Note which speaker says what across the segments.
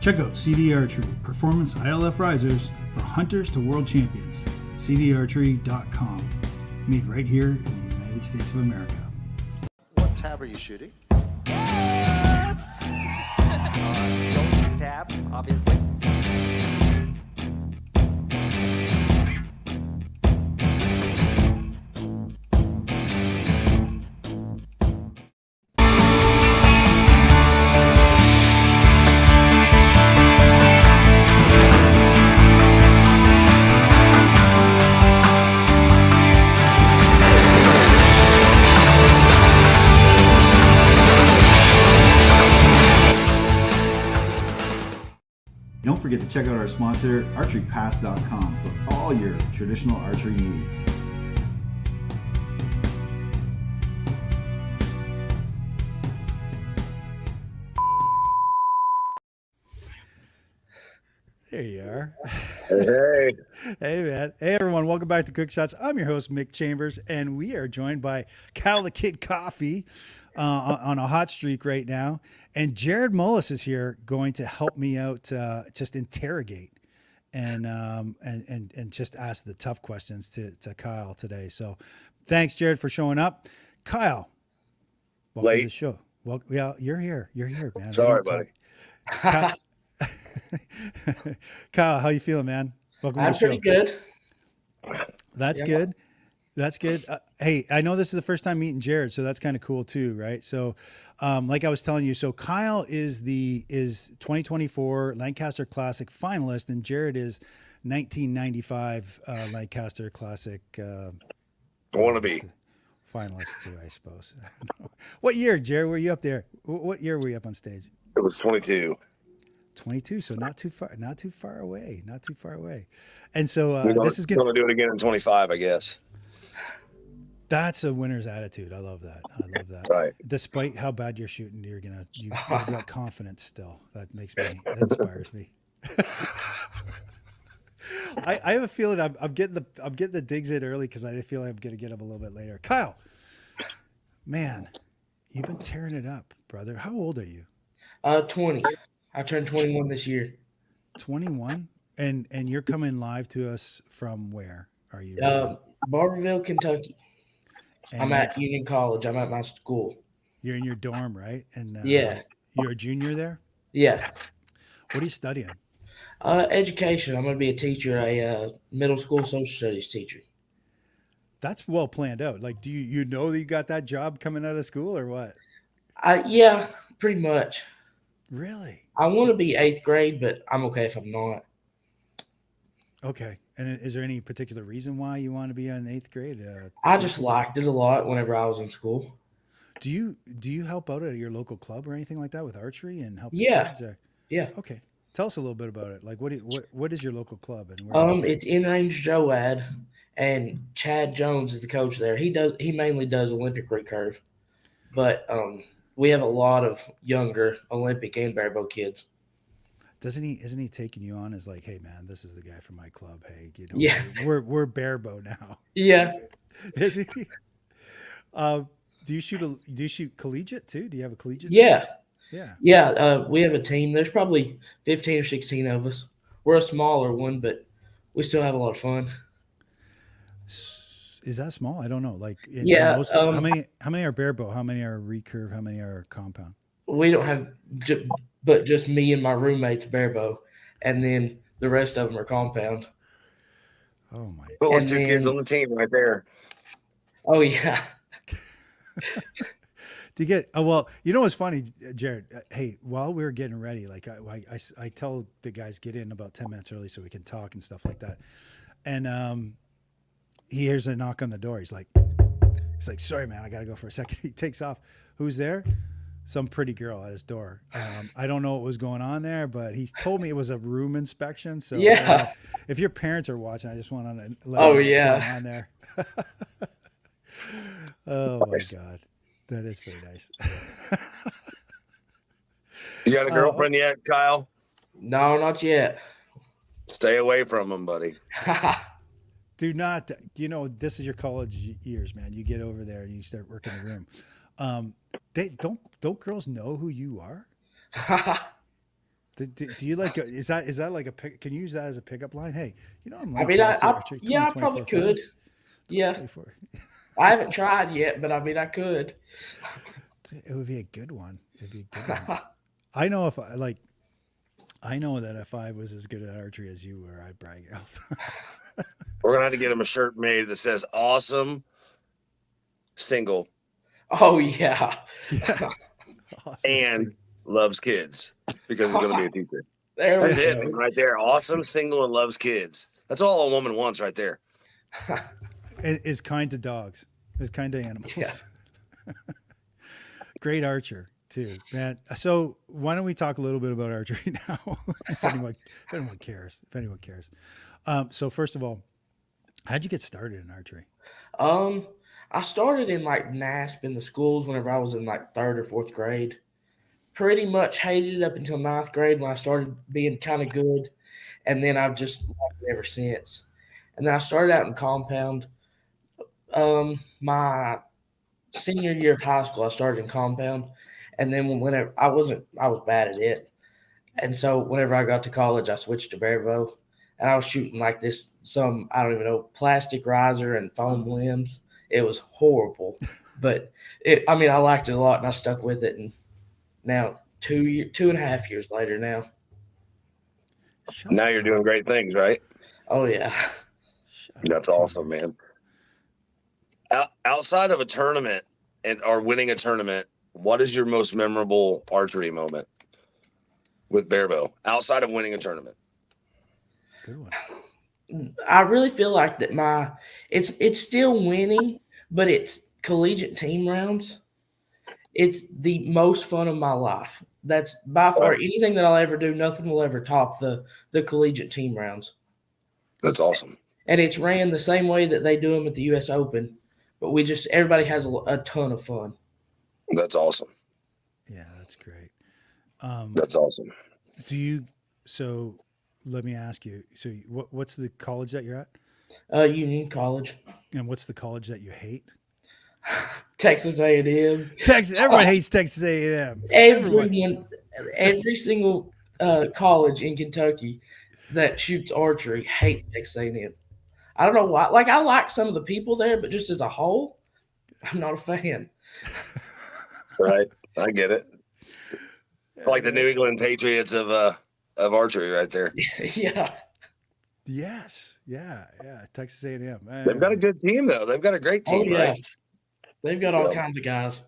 Speaker 1: Check out CD Archery, performance ILF risers for hunters to world champions. cdarchery.com. Made right here in the United States of America.
Speaker 2: What tab are you shooting?
Speaker 3: Yes!
Speaker 2: Ghost tab, obviously.
Speaker 1: Don't forget to check out our sponsor, archerypass.com, for all your traditional archery needs. There you are.
Speaker 4: Hey.
Speaker 1: Hey, man. Hey, everyone. Welcome back to Quick Shots. I'm your host, Mick Chambers, and we are joined by Kyle the Kid Coffey on a hot streak right now. And Jerrid Mullis is here going to help me out, just interrogate and just ask the tough questions to Kyle today. So thanks, Jerrid, for showing up. Kyle, welcome to the show. Well, yeah, you're here. You're here, man.
Speaker 4: Sorry, buddy.
Speaker 1: Kyle, how you feeling, man? Welcome
Speaker 3: I'm
Speaker 1: to the show.
Speaker 3: pretty good.
Speaker 1: That's good. That's good. Hey, I know this is the first time meeting Jerrid, so that's kind of cool too, right? So, like I was telling you, so Kyle is 2024 Lancaster Classic finalist, and Jerrid is 1995 Lancaster Classic.
Speaker 4: Wannabe
Speaker 1: finalist too, I suppose. What year, Jerrid? Were you up there? What year were you up on stage?
Speaker 4: It was 22.
Speaker 1: 22, so not too far away. And so this is
Speaker 4: going to do it again in 25, I guess.
Speaker 1: That's a winner's attitude. I love that.
Speaker 4: Right.
Speaker 1: Despite how bad you're shooting, you've got confidence still. That inspires me. I have a feeling I'm getting the digs in early because I feel like I'm going to get them a little bit later. Kyle, man, you've been tearing it up, brother. How old are you?
Speaker 3: 20. I turned 21 this year.
Speaker 1: 21, and you're coming live to us from where are you?
Speaker 3: Barebow, Kentucky.
Speaker 1: And
Speaker 3: I'm at Union College. I'm at my school.
Speaker 1: You're in your dorm, right? And
Speaker 3: yeah,
Speaker 1: you're a junior there.
Speaker 3: Yeah.
Speaker 1: What are you studying?
Speaker 3: Education. I'm going to be a teacher, a middle school social studies teacher.
Speaker 1: That's well planned out. Like, do you know that you got that job coming out of school or what?
Speaker 3: Yeah, pretty much.
Speaker 1: Really?
Speaker 3: I want to be 8th grade, but I'm okay if I'm not.
Speaker 1: Okay. And is there any particular reason why you want to be in 8th grade?
Speaker 3: I just liked it a lot whenever I was in school.
Speaker 1: Do you help out at your local club or anything like that with archery and help the
Speaker 3: Yeah.
Speaker 1: kids? Or?
Speaker 3: Yeah.
Speaker 1: Okay. Tell us a little bit about it. Like, what is your local club? And
Speaker 3: it's In Range Joad, and Chad Jones is the coach there. He mainly does Olympic recurve, but we have a lot of younger Olympic and Barebow kids.
Speaker 1: Isn't he taking you on as like, hey man, this is the guy from my club. Hey,
Speaker 3: yeah,
Speaker 1: we're Barebow now.
Speaker 3: Yeah.
Speaker 1: Is he? Do you shoot collegiate too? Do you have a collegiate
Speaker 3: Yeah.
Speaker 1: team? Yeah.
Speaker 3: Yeah. We have a team. There's probably 15 or 16 of us. We're a smaller one, but we still have a lot of fun.
Speaker 1: Is that small? I don't know. Like, how many are Barebow? How many are recurve? How many are compound?
Speaker 3: We don't have, but just me and my roommates Barebow, and then the rest of them are compound.
Speaker 1: Oh my!
Speaker 4: Well, those two kids on the team right there.
Speaker 3: Oh yeah.
Speaker 1: Do you get? Oh well, you know what's funny, Jerrid? Hey, while we were getting ready, like I tell the guys get in about 10 minutes early so we can talk and stuff like that, and he hears a knock on the door. He's like, sorry, man, I got to go for a second. He takes off. Who's there? Some pretty girl at his door. I don't know what was going on there, but he told me it was a room inspection. So
Speaker 3: yeah,
Speaker 1: if your parents are watching, I just want to let you know what's going on there. Oh nice. My God, that is pretty nice.
Speaker 4: You got a girlfriend yet, Kyle?
Speaker 3: No, not yet.
Speaker 4: Stay away from him, buddy.
Speaker 1: Do not, this is your college years, man. You get over there and you start working the room. They don't girls know who you are? Do you like? Is that like a pick? Can you use that as a pickup line? Hey, I'm
Speaker 3: I
Speaker 1: like
Speaker 3: mean,
Speaker 1: cast
Speaker 3: I
Speaker 1: archery.
Speaker 3: yeah, I probably could. Yeah,
Speaker 1: 24.
Speaker 3: I haven't tried yet, but I mean, I could.
Speaker 1: It would be a good one. It'd be a good one. I know if I like. I know that if I was as good at archery as you were, I'd brag all the time.
Speaker 4: We're gonna have to get him a shirt made that says "Awesome Single"
Speaker 3: Oh yeah,
Speaker 1: Yeah. Awesome.
Speaker 4: and loves kids because he's gonna be a teacher.
Speaker 3: there we
Speaker 4: That's it, man,
Speaker 3: go.
Speaker 4: right there. Awesome, single, and loves kids. That's all a woman wants, right there.
Speaker 1: Is kind to dogs. Is kind to animals.
Speaker 3: Yeah.
Speaker 1: Great archer too, man. So why don't we talk a little bit about archery now? if anyone cares. If anyone cares. So first of all, how'd you get started in archery?
Speaker 3: I started in like NASP in the schools whenever I was in like 3rd or 4th grade. Pretty much hated it up until 9th grade when I started being kind of good, and then I've just liked it ever since. And then I started out in compound. My senior year of high school, I started in compound, and then whenever I was bad at it, and so whenever I got to college, I switched to Barebow, and I was shooting like this I don't even know, plastic riser and foam limbs. It was horrible, but I liked it a lot, and I stuck with it, and now 2.5 years later now.
Speaker 4: Now you're doing great things, right?
Speaker 3: Oh yeah.
Speaker 4: That's awesome, man. Outside of a tournament or winning a tournament, what is your most memorable archery moment with Barebow outside of winning a tournament?
Speaker 1: Good one.
Speaker 3: I really feel like that it's still winning, but it's collegiate team rounds. It's the most fun of my life. That's by far anything that I'll ever do. Nothing will ever top the collegiate team rounds.
Speaker 4: That's awesome.
Speaker 3: And it's ran the same way that they do them at the U.S. Open, but everybody has a ton of fun.
Speaker 4: That's awesome.
Speaker 1: Yeah, that's great.
Speaker 4: That's awesome.
Speaker 1: So let me ask you. So what's the college that you're at?
Speaker 3: Union College.
Speaker 1: And what's the college that you hate?
Speaker 3: Texas A&M.
Speaker 1: Texas. Everyone hates Texas A&M.
Speaker 3: Every single college in Kentucky that shoots archery hates Texas A&M. I don't know why. Like, I like some of the people there, but just as a whole, I'm not a fan.
Speaker 4: Right. I get it. It's like the New England Patriots of archery right there.
Speaker 3: Yeah.
Speaker 1: Yes. Yeah. Texas A&M.
Speaker 4: They've got a good team, though. They've got a great team, right?
Speaker 3: They've got all kinds of guys.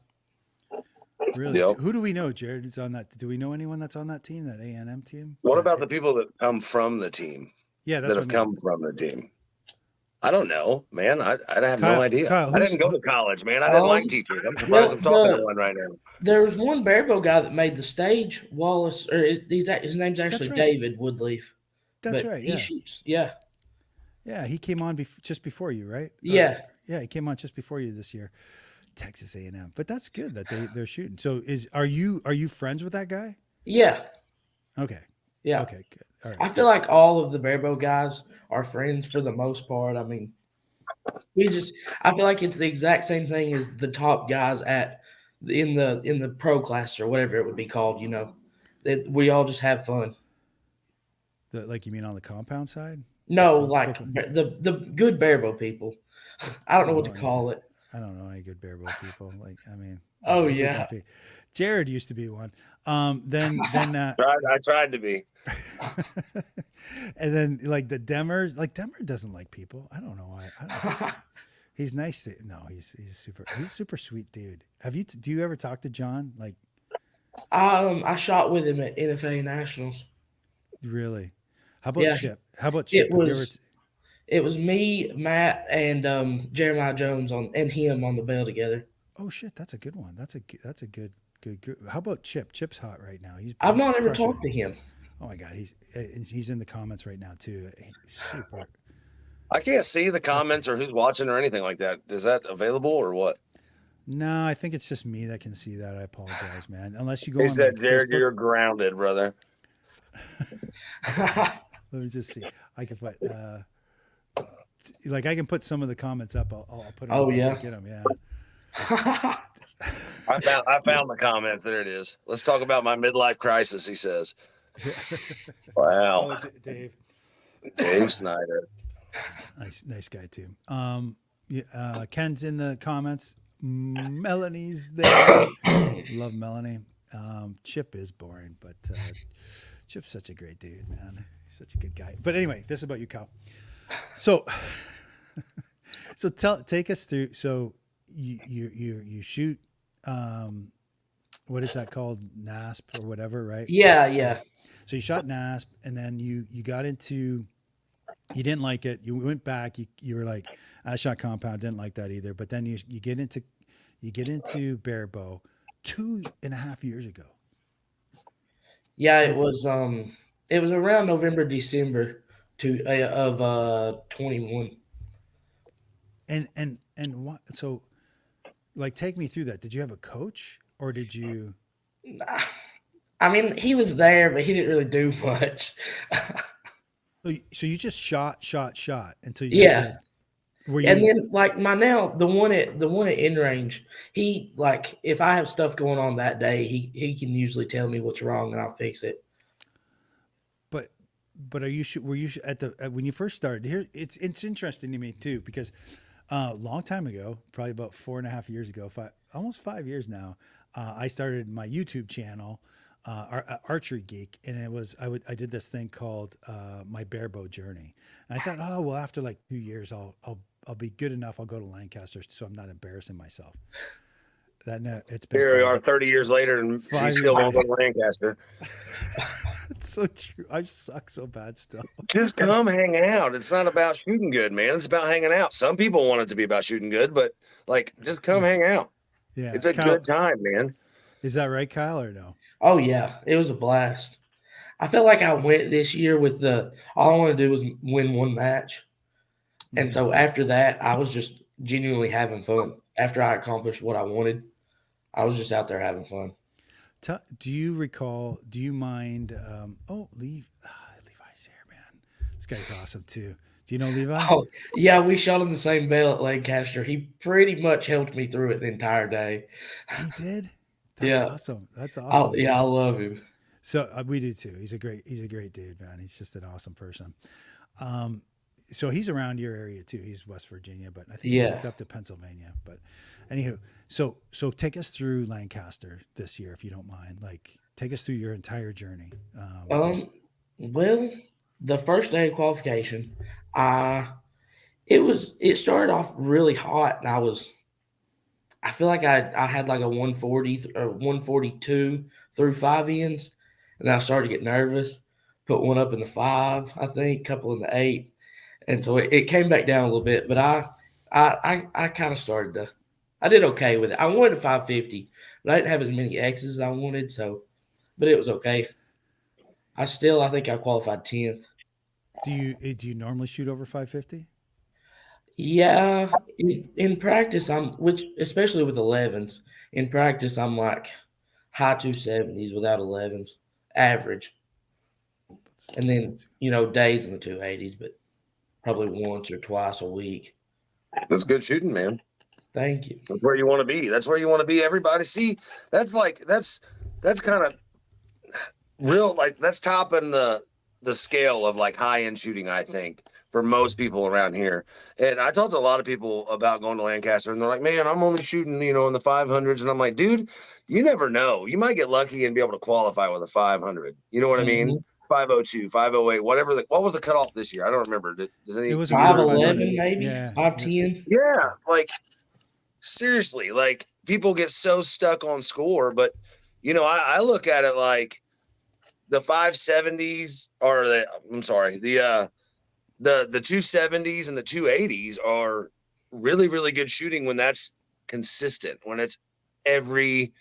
Speaker 1: Really?
Speaker 4: Yep.
Speaker 1: Who do we know, Jerrid, who's on that? Do we know anyone that's on that team, that A&M team?
Speaker 4: What about the people that come from the team?
Speaker 1: Yeah, that's
Speaker 4: that have come from the team. I don't know, man. I have no idea.
Speaker 1: Kyle,
Speaker 4: I didn't go to college, man. I didn't like teaching. I'm surprised I'm talking to one right now.
Speaker 3: There was one Barebow guy that made the stage, Wallace, or his name's actually
Speaker 1: right.
Speaker 3: David Woodleaf.
Speaker 1: That's right. Yeah.
Speaker 3: He shoots. Yeah.
Speaker 1: Yeah, he came on just before you, right?
Speaker 3: Yeah.
Speaker 1: Yeah, he came on just before you this year. Texas A&M. But that's good that they're shooting. So are you friends with that guy?
Speaker 3: Yeah.
Speaker 1: Okay.
Speaker 3: Yeah.
Speaker 1: Okay, good. All right.
Speaker 3: I feel like all of the Barebow guys are friends for the most part. I mean, I feel like it's the exact same thing as the top guys in the pro class or whatever it would be called, that we all just have fun.
Speaker 1: Like, you mean on the compound side?
Speaker 3: No, like the good Barebow people. I don't know what to call it.
Speaker 1: I don't know any good Barebow people. Like, I mean,
Speaker 3: oh yeah,
Speaker 1: Jerrid used to be one. Then
Speaker 4: I tried to be.
Speaker 1: And then like the Demers, like Demer doesn't like people. I don't know why. I don't know. He's nice to he's super sweet dude. Do you ever talk to John? Like,
Speaker 3: I shot with him at NFA Nationals.
Speaker 1: Really? How about Chip? How about Chip?
Speaker 3: It was me, Matt, and Jeremiah Jones and him on the bell together.
Speaker 1: Oh shit, that's a good one. That's a good group. How about Chip? Chip's hot right now.
Speaker 3: I've not ever talked to him.
Speaker 1: Oh my god, he's in the comments right now too. He's super.
Speaker 4: I can't see the comments or who's watching or anything like that. Is that available or what?
Speaker 1: No, I think it's just me that can see that. I apologize, man. Unless you go.
Speaker 4: He said, "Jerrid, you're grounded, brother."
Speaker 1: Let me just see. I can put. Like I can put some of the comments up. I'll put them.
Speaker 3: Oh yeah.
Speaker 1: Get them. Yeah.
Speaker 4: I found the comments. There it is. Let's talk about my midlife crisis. He says. Wow.
Speaker 1: Oh, Dave,
Speaker 4: Dave Snyder.
Speaker 1: nice guy too. Yeah, Ken's in the comments. Melanie's there. Love Melanie. Chip is boring, but Chip's such a great dude, man. He's such a good guy. But anyway, this is about you, Kyle. So, so take us through. So you shoot. What is that called? NASP or whatever, right?
Speaker 3: Yeah.
Speaker 1: So you shot NASP, and then you got into. You didn't like it. You went back. You were like, I shot compound. Didn't like that either. But then you get into Barebow 2.5 years ago.
Speaker 3: Yeah, it was around November, December of 21.
Speaker 1: And what? So, like, take me through that. Did you have a coach, or did you?
Speaker 3: I mean, he was there, but he didn't really do much.
Speaker 1: So you just shot until you got
Speaker 3: Yeah.
Speaker 1: good. Were
Speaker 3: And
Speaker 1: you?
Speaker 3: then like the one at in range, he like if I have stuff going on that day, he can usually tell me what's wrong and I'll fix it.
Speaker 1: But were you when you first started here? It's interesting to me too, because a long time ago, probably about 4.5 years ago, almost 5 years now, I started my YouTube channel, Archery Geek, and I did this thing called my Barebow journey. And I thought, oh well, after like 2 years, I'll be good enough. I'll go to Lancaster, so I'm not embarrassing myself. It's been
Speaker 4: Here we are 30 years later, and he still won't go to Lancaster.
Speaker 1: It's so true. I suck so bad still.
Speaker 4: Just come hang out. It's not about shooting good, man. It's about hanging out. Some people want it to be about shooting good, but like, just come hang out.
Speaker 1: Yeah,
Speaker 4: It's a
Speaker 1: Kyle,
Speaker 4: good time, man.
Speaker 1: Is that right, Kyle, or no?
Speaker 3: Oh yeah, it was a blast. I felt like I went this year with all I wanted to do was win one match. And so after that, I was just genuinely having fun. After I accomplished what I wanted, I was just out there having fun.
Speaker 1: Do you recall? Do you mind? Levi's here, man. This guy's awesome too. Do you know Levi?
Speaker 3: Oh, yeah, we shot on the same bail at Lancaster. He pretty much helped me through it the entire day.
Speaker 1: He did. That's
Speaker 3: Yeah.
Speaker 1: awesome. That's awesome.
Speaker 3: I love him.
Speaker 1: So we do too. He's a great dude, man. He's just an awesome person. So he's around your area too. He's West Virginia, but I think he moved up to Pennsylvania. But anywho, so take us through Lancaster this year, if you don't mind. Like, take us through your entire journey.
Speaker 3: Well, the first day of qualification, it started off really hot, and I feel like I had like a 140 or 142 through 5 ends, and then I started to get nervous. Put one up in the 5, I think, a couple in the 8. And so it came back down a little bit, but I kind of started to – I did okay with it. I wanted a 550, but I didn't have as many X's as I wanted, but it was okay. I think I qualified 10th.
Speaker 1: Do you normally shoot over 550?
Speaker 3: Yeah, in practice, especially with 11s, in practice, I'm like high 270s without 11s, average. And then, days in the 280s, but probably once or twice a week.
Speaker 4: That's good shooting, man.
Speaker 3: Thank you.
Speaker 4: That's where you want to be. That's where you want to be. Everybody, see, that's kind of real. Like, that's topping the scale of like high end shooting, I think, for most people around here. And I talked to a lot of people about going to Lancaster, and they're like, "Man, I'm only shooting, in the 500s." And I'm like, "Dude, you never know. You might get lucky and be able to qualify with a 500. You know what I mean? 502, 508, whatever. What was the cutoff this year? I don't remember.
Speaker 1: It was
Speaker 3: 511, maybe?
Speaker 1: Yeah.
Speaker 3: 510?
Speaker 4: Yeah, like, seriously, like, people get so stuck on score, but, I look at it like the 570s or the 270s and the 280s are really, really good shooting when that's consistent, when it's every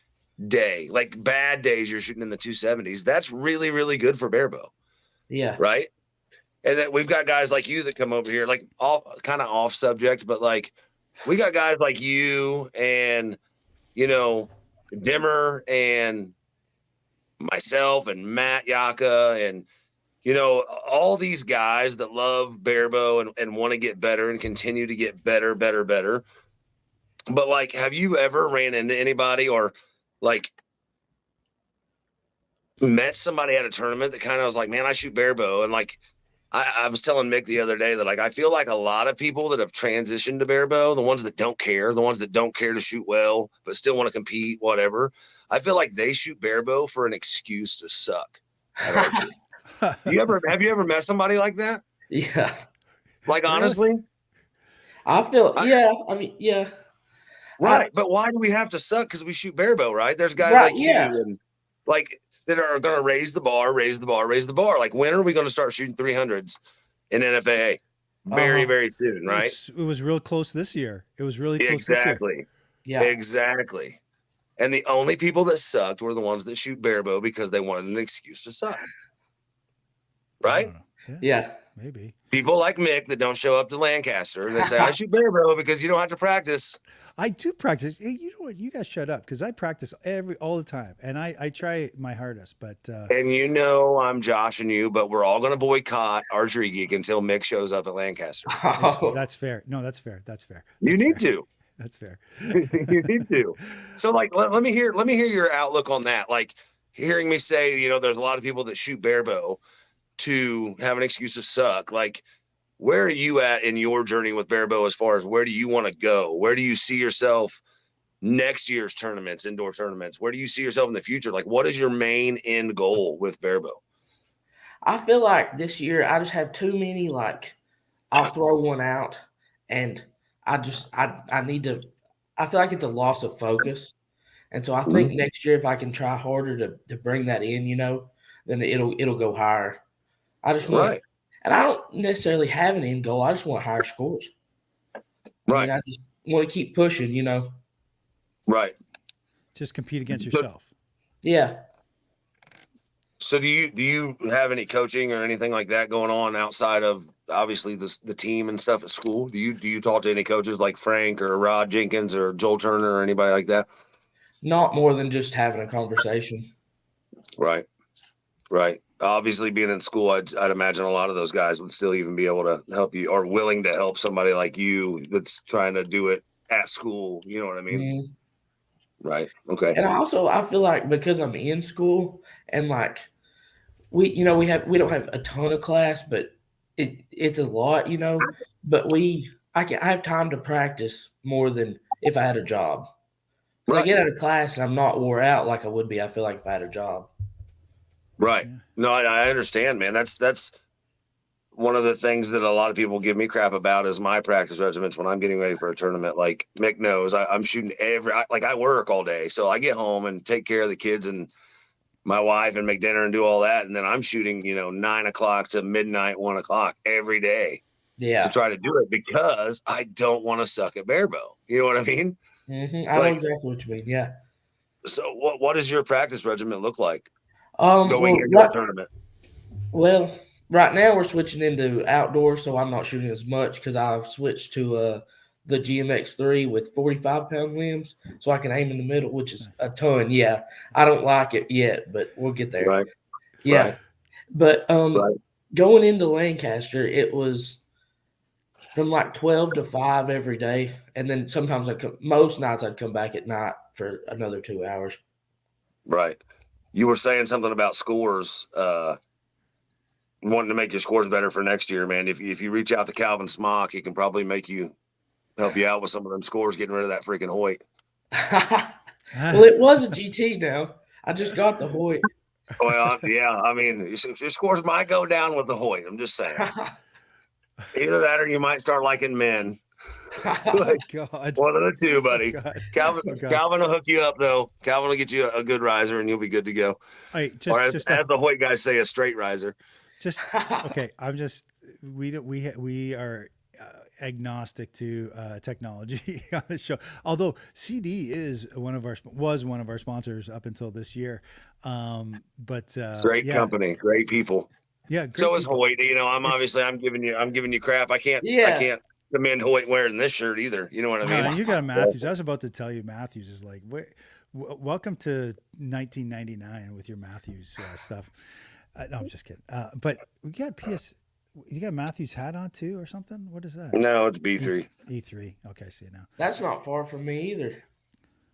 Speaker 4: day. Like, bad days you're shooting in the 270s. That's really, really good for Barebow.
Speaker 3: Yeah.
Speaker 4: Right? And then we've got guys like you that come over here, like, kind of off subject, but like, we got guys like you and, Dimmer and myself and Matt Yaka and, all these guys that love Barebow and want to get better and continue to get better. But like, have you ever ran into anybody or like met somebody at a tournament that kind of was like, man, I shoot barebow. And like, I was telling Mick the other day that like, I feel like a lot of people that have transitioned to barebow, the ones that don't care to shoot well, but still want to compete, whatever. I feel like they shoot barebow for an excuse to suck at archery. Have you ever met somebody like that?
Speaker 3: Yeah.
Speaker 4: Like,
Speaker 1: Really?
Speaker 4: honestly?
Speaker 3: I feel, yeah. I mean, yeah.
Speaker 4: Right. But why do we have to suck? Because we shoot barebow, right? There's guys
Speaker 3: Right,
Speaker 4: like
Speaker 3: yeah.
Speaker 4: you and like that are going to raise the bar. Like, when are we going to start shooting 300s in NFAA? Very, very soon, right?
Speaker 1: It was real close this year. It was really close this year.
Speaker 4: Exactly.
Speaker 3: Yeah.
Speaker 4: Exactly. And the only people that sucked were the ones that shoot barebow because they wanted an excuse to suck.
Speaker 1: I
Speaker 4: Right?
Speaker 1: don't know.
Speaker 3: Yeah.
Speaker 1: Maybe.
Speaker 4: People like Mick that don't show up to Lancaster and they say, I shoot barebow because you don't have to practice.
Speaker 1: I do practice. Hey, you know what? You guys shut up because I practice all the time, and I try my hardest. But
Speaker 4: And you know I'm joshing you, but we're all going to boycott Archery Geek until Mick shows up at Lancaster.
Speaker 1: that's fair. No, that's fair. That's fair.
Speaker 4: You need to.
Speaker 1: That's fair.
Speaker 4: You need to. So, like, let me hear your outlook on that. Like, hearing me say, you know, there's a lot of people that shoot barebow to have an excuse to suck. Like, where are you at in your journey with barebow as far as where do you want to go? Where do you see yourself next year's tournaments, indoor tournaments? Where do you see yourself in the future? Like, what is your main end goal with barebow?
Speaker 3: I feel like this year I just have too many, like, I'll throw one out and I need to, I feel like it's a loss of focus. And so I think next year, if I can try harder to bring that in, you know, then it'll go higher. I just want,
Speaker 4: Right.
Speaker 3: and I don't necessarily have an end goal. I just want higher scores.
Speaker 4: Right.
Speaker 3: I mean, I just want to keep pushing, you know.
Speaker 4: Right.
Speaker 1: Just compete against yourself.
Speaker 3: Yeah.
Speaker 4: So do you have any coaching or anything like that going on outside of obviously the team and stuff at school? Do you talk to any coaches like Frank or Rod Jenkins or Joel Turner or anybody like that?
Speaker 3: Not more than just having a conversation.
Speaker 4: Right. Right. Obviously, being in school, I'd imagine a lot of those guys would still even be able to help you or willing to help somebody like you that's trying to do it at school. You know what I mean?
Speaker 3: Mm-hmm.
Speaker 4: Right. Okay.
Speaker 3: And I feel like because I'm in school and like we don't have a ton of class, but it's a lot, you know. But I have time to practice more than if I had a job. Because I get out of class and I'm not wore out like I would be. I feel like if I had a job.
Speaker 4: Right.
Speaker 1: Yeah.
Speaker 4: No, I understand, man. That's one of the things that a lot of people give me crap about is my practice regimens when I'm getting ready for a tournament. Like Mick knows, I'm shooting I work all day, so I get home and take care of the kids and my wife and make dinner and do all that, and then I'm shooting 9 o'clock to midnight, 1 o'clock every day.
Speaker 3: Yeah.
Speaker 4: To try to do it because I don't want to suck at barebow. You know what I mean?
Speaker 3: Mm-hmm. I know exactly what you mean. Yeah.
Speaker 4: So what does your practice regimen look like
Speaker 3: Going
Speaker 4: into a tournament?
Speaker 3: Well, right now we're switching into outdoors, so I'm not shooting as much because I've switched to the GMX3 with 45-pound limbs, so I can aim in the middle, which is a ton. Yeah, I don't like it yet, but we'll get there.
Speaker 4: Right.
Speaker 3: Yeah,
Speaker 4: right.
Speaker 3: But going into Lancaster, it was from like 12 to 5 every day, and then sometimes most nights I'd come back at night for another 2 hours.
Speaker 4: Right. You were saying something about scores, wanting to make your scores better for next year, man. If you reach out to Calvin Smock, he can probably help you out with some of them scores, getting rid of that freaking Hoyt.
Speaker 3: Well, it was a GT now. I just got the Hoyt.
Speaker 4: Well, yeah. I mean, your scores might go down with the Hoyt. I'm just saying. Either that or you might start liking men.
Speaker 1: Oh, God.
Speaker 4: One of the two, buddy.
Speaker 1: Oh,
Speaker 4: Calvin will hook you up, though. Calvin will get you a good riser, and you'll be good to go.
Speaker 1: Right,
Speaker 4: or as the Hoyt guys say, a straight riser.
Speaker 1: Okay. We are agnostic to technology on the show. Although CD was one of our sponsors up until this year. But
Speaker 4: great company, great people.
Speaker 1: Yeah.
Speaker 4: So is Hoyt. I'm giving you crap. I can't commend Hoyt wearing this shirt either. You know what I mean?
Speaker 1: You got a Matthews. I was about to tell you Matthews is like, welcome to 1999 with your Matthews stuff. No, I'm just kidding. But we got you got Matthews hat on too or something? What is that?
Speaker 4: No, it's B3.
Speaker 1: E3. Okay, see it now.
Speaker 3: That's not far from me either.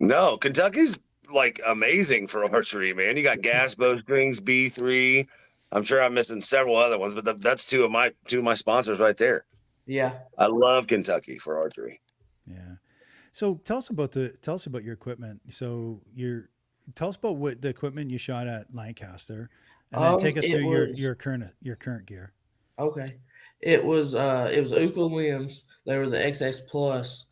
Speaker 4: No, Kentucky's like amazing for archery, man. You got gas bowstrings, B3. I'm sure I'm missing several other ones, but that's two of my sponsors right there.
Speaker 3: Yeah.
Speaker 4: I love Kentucky for archery.
Speaker 1: Yeah. So tell us about your equipment. So tell us about what the equipment you shot at Lancaster, and then take us through your current gear.
Speaker 3: Okay. It was Uka limbs. They were the XS Plus,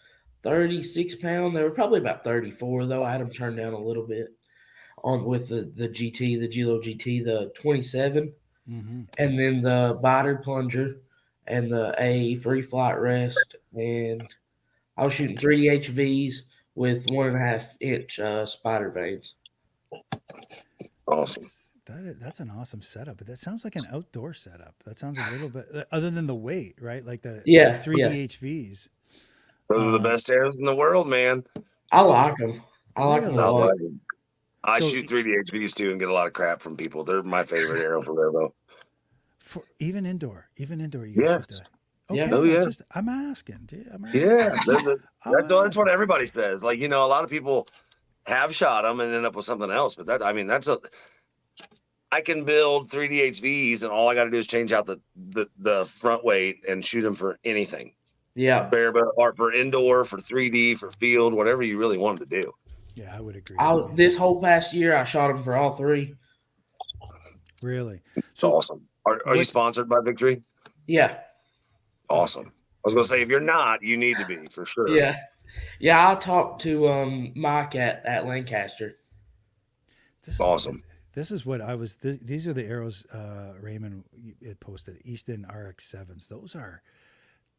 Speaker 3: 36 pound. They were probably about 34 though. I had them turned down a little bit on with the GT, the Gilo GT, the 27,
Speaker 1: Mm-hmm.
Speaker 3: and then the biter plunger and the A free flight rest, and I was shooting 3D HVs with 1.5-inch spider vanes.
Speaker 4: Awesome.
Speaker 1: That's an awesome setup, but that sounds like an outdoor setup. That sounds a little bit other than the weight, right? Like the 3D HVs.
Speaker 4: Those are the best arrows in the world, man.
Speaker 3: I like them. I like them a
Speaker 1: Really?
Speaker 3: lot.
Speaker 4: I shoot 3D HVs too and get a lot of crap from people. They're my favorite arrow for Barebow.
Speaker 1: For even indoor, you guys shoot
Speaker 4: Yes.
Speaker 1: that. Okay,
Speaker 3: Yeah.
Speaker 4: Oh, yeah.
Speaker 1: I'm asking.
Speaker 4: Yeah, that's
Speaker 1: asking.
Speaker 4: what everybody says. Like, a lot of people have shot them and end up with something else. But I can build 3D HVs and all I got to do is change out the front weight and shoot them for anything.
Speaker 3: Yeah.
Speaker 4: Barebow, or for indoor, for 3D, for field, whatever you really want to do.
Speaker 1: Yeah, I would agree.
Speaker 3: This whole past year, I shot them for all three.
Speaker 1: Really?
Speaker 4: It's awesome. Are you sponsored by Victory?
Speaker 3: Yeah.
Speaker 4: Awesome. I was going to say, if you're not, you need to be for sure.
Speaker 3: Yeah. Yeah, I talked to Mike at Lancaster.
Speaker 4: Awesome.
Speaker 1: This is what I was. These are the arrows Raymond had posted. Easton RX7s. Those are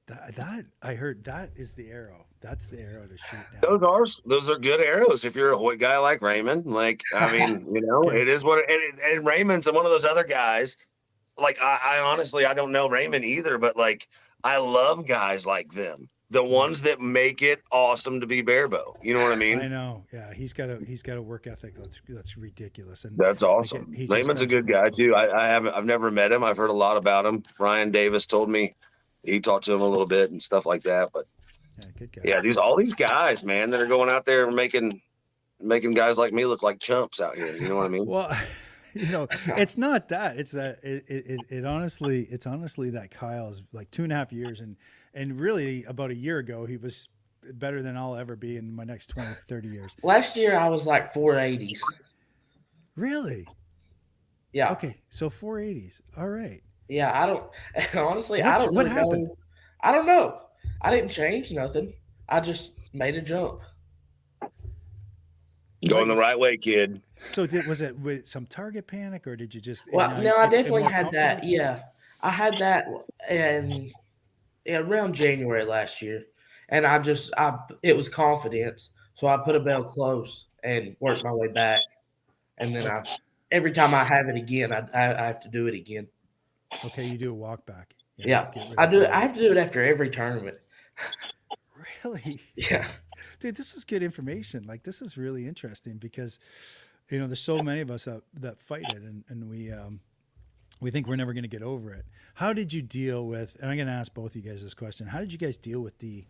Speaker 1: that I heard that is the arrow. That's the arrow to shoot now.
Speaker 4: Those are good arrows. If you're a Hoyt guy like Raymond, it is what and Raymond's one of those other guys. Like I honestly I don't know Raymond either, but like I love guys like them. The ones that make it awesome to be Barebow. You know what I mean?
Speaker 1: I know. Yeah, he's got a work ethic that's ridiculous, and
Speaker 4: that's awesome. Raymond's a good guy too. I've never met him. I've heard a lot about him. Ryan Davis told me he talked to him a little bit and stuff like that. But
Speaker 1: yeah, good guy.
Speaker 4: Yeah, all these guys, man, that are going out there making guys like me look like chumps out here. You know what I mean?
Speaker 1: Well, it's not that. It's that it's honestly that Kyle is like 2.5 years and really about a year ago he was better than I'll ever be in my next 20, 30 years.
Speaker 3: Last year I was like 480s.
Speaker 1: Really?
Speaker 3: Yeah.
Speaker 1: Okay, so 480s. All right.
Speaker 3: Yeah, I don't know.
Speaker 1: What happened?
Speaker 3: I don't know. I didn't change nothing. I just made a jump.
Speaker 4: Going the right way, kid.
Speaker 1: So was it with some target panic, or did you just?
Speaker 3: Well, no, I definitely had that. Yeah, I had that around January last year, and it was confidence. So I put a bell close and worked my way back, and then every time I have it again, I have to do it again.
Speaker 1: Okay, you do a walk back.
Speaker 3: Yeah, I do. I have to do it after every tournament.
Speaker 1: Really?
Speaker 3: Yeah.
Speaker 1: Dude, this is good information. Like, this is really interesting because, there's so many of us that fight it, and we think we're never going to get over it. How did you deal with? And I'm going to ask both of you guys this question. How did you guys deal with the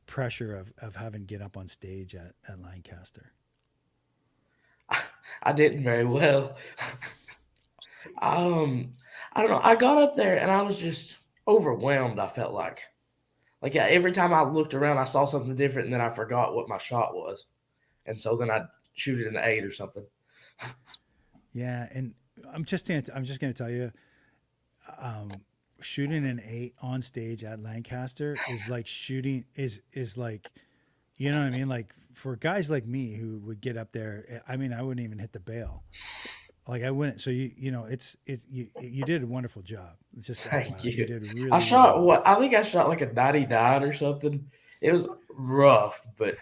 Speaker 1: pressure of having to get up on stage at Lancaster?
Speaker 3: I didn't very well. I don't know. I got up there and I was just overwhelmed. I felt like every time I looked around, I saw something different, and then I forgot what my shot was, and so then I'd shoot it in the 8 or something.
Speaker 1: Yeah, and I'm just gonna tell you, shooting an 8 on stage at Lancaster is like shooting is like, you know what I mean? Like for guys like me who would get up there, I mean, I wouldn't even hit the bail. Like I wouldn't. So you did a wonderful job. It's just
Speaker 3: Thank you.
Speaker 1: You did really.
Speaker 3: I think I shot like a 99 or something. It was rough, but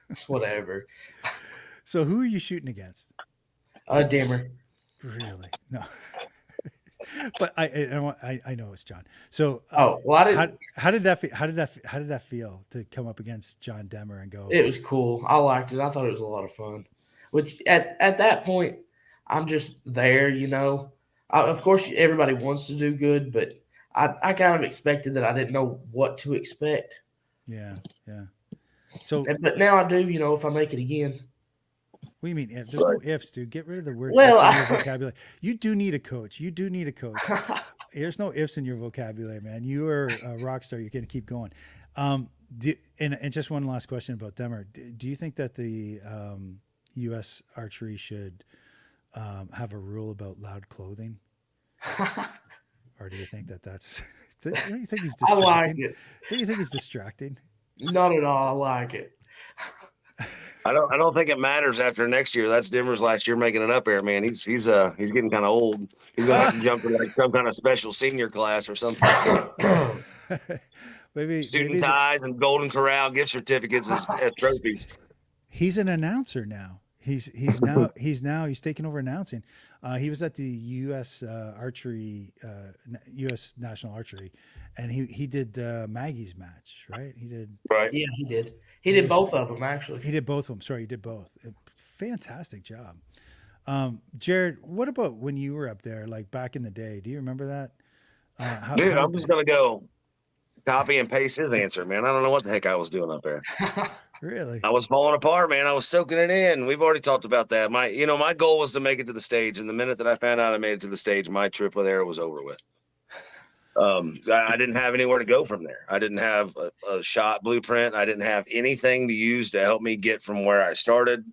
Speaker 3: it's whatever.
Speaker 1: So who are you shooting against?
Speaker 3: Dimmer.
Speaker 1: Really? No. But I know it's John. So how did that feel to come up against John Demmer and go?
Speaker 3: It was cool. I liked it. I thought it was a lot of fun. Which at that point, I'm just there, of course, everybody wants to do good, but I kind of expected that. I didn't know what to expect.
Speaker 1: Yeah, yeah. So,
Speaker 3: but now I do, if I make it again.
Speaker 1: What do you mean? There's
Speaker 4: Right.
Speaker 1: no ifs, dude. Get rid of the word
Speaker 3: Well,
Speaker 1: ifs in your vocabulary. You do need a coach. You do need a coach. There's no ifs in your vocabulary, man. You are a rock star. You're going to keep going. And just one last question about Demmer. Do you think that the U.S. archery should have a rule about loud clothing? Or do you think that that's? Do you think he's
Speaker 3: I like
Speaker 1: distracting?
Speaker 3: it.
Speaker 1: Do you think he's distracting?
Speaker 3: Not at all. I like it.
Speaker 4: I don't think it matters after next year. That's Denver's last year making it up there, man. He's getting kind of old. He's gonna have to jump to like some kind of special senior class or something. Suit and
Speaker 1: maybe
Speaker 4: ties and Golden Corral gift certificates as trophies.
Speaker 1: he's an announcer now. He's he's taking over announcing. He was at the U.S. Archery, U.S. National Archery, and he did Maggie's match, right? He did.
Speaker 4: Right.
Speaker 3: Yeah, he did. He did both of them actually.
Speaker 1: He did both of them. Sorry, he did both. Fantastic job. Jerrid, what about when you were up there, like back in the day? Do you remember that?
Speaker 4: Dude, I'm just gonna go copy and paste his answer, man. I don't know what the heck I was doing up there.
Speaker 1: Really?
Speaker 4: I was falling apart, man. I was soaking it in. We've already talked about that. My goal was to make it to the stage, and the minute that I found out I made it to the stage, my trip with Air was over with. I didn't have anywhere to go from there. I didn't have a shot blueprint. I didn't have anything to use to help me get from where I started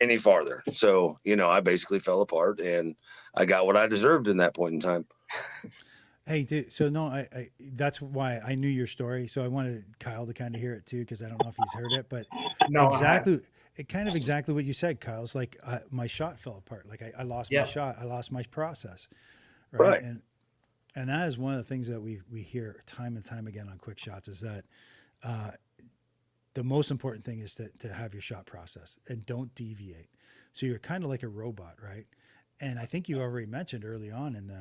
Speaker 4: any farther. So, I basically fell apart, and I got what I deserved in that point in time.
Speaker 1: Hey, dude, so no, I that's why I knew your story. So I wanted Kyle to kind of hear it too, because I don't know if he's heard it, but
Speaker 3: No,
Speaker 1: exactly, exactly what you said, Kyle. It's like my shot fell apart. Like I lost my shot. I lost my process. Right. And that is one of the things that we hear time and time again on quick shots is that the most important thing is to have your shot process and don't deviate. So you're kind of like a robot, right? And I think you already mentioned early on in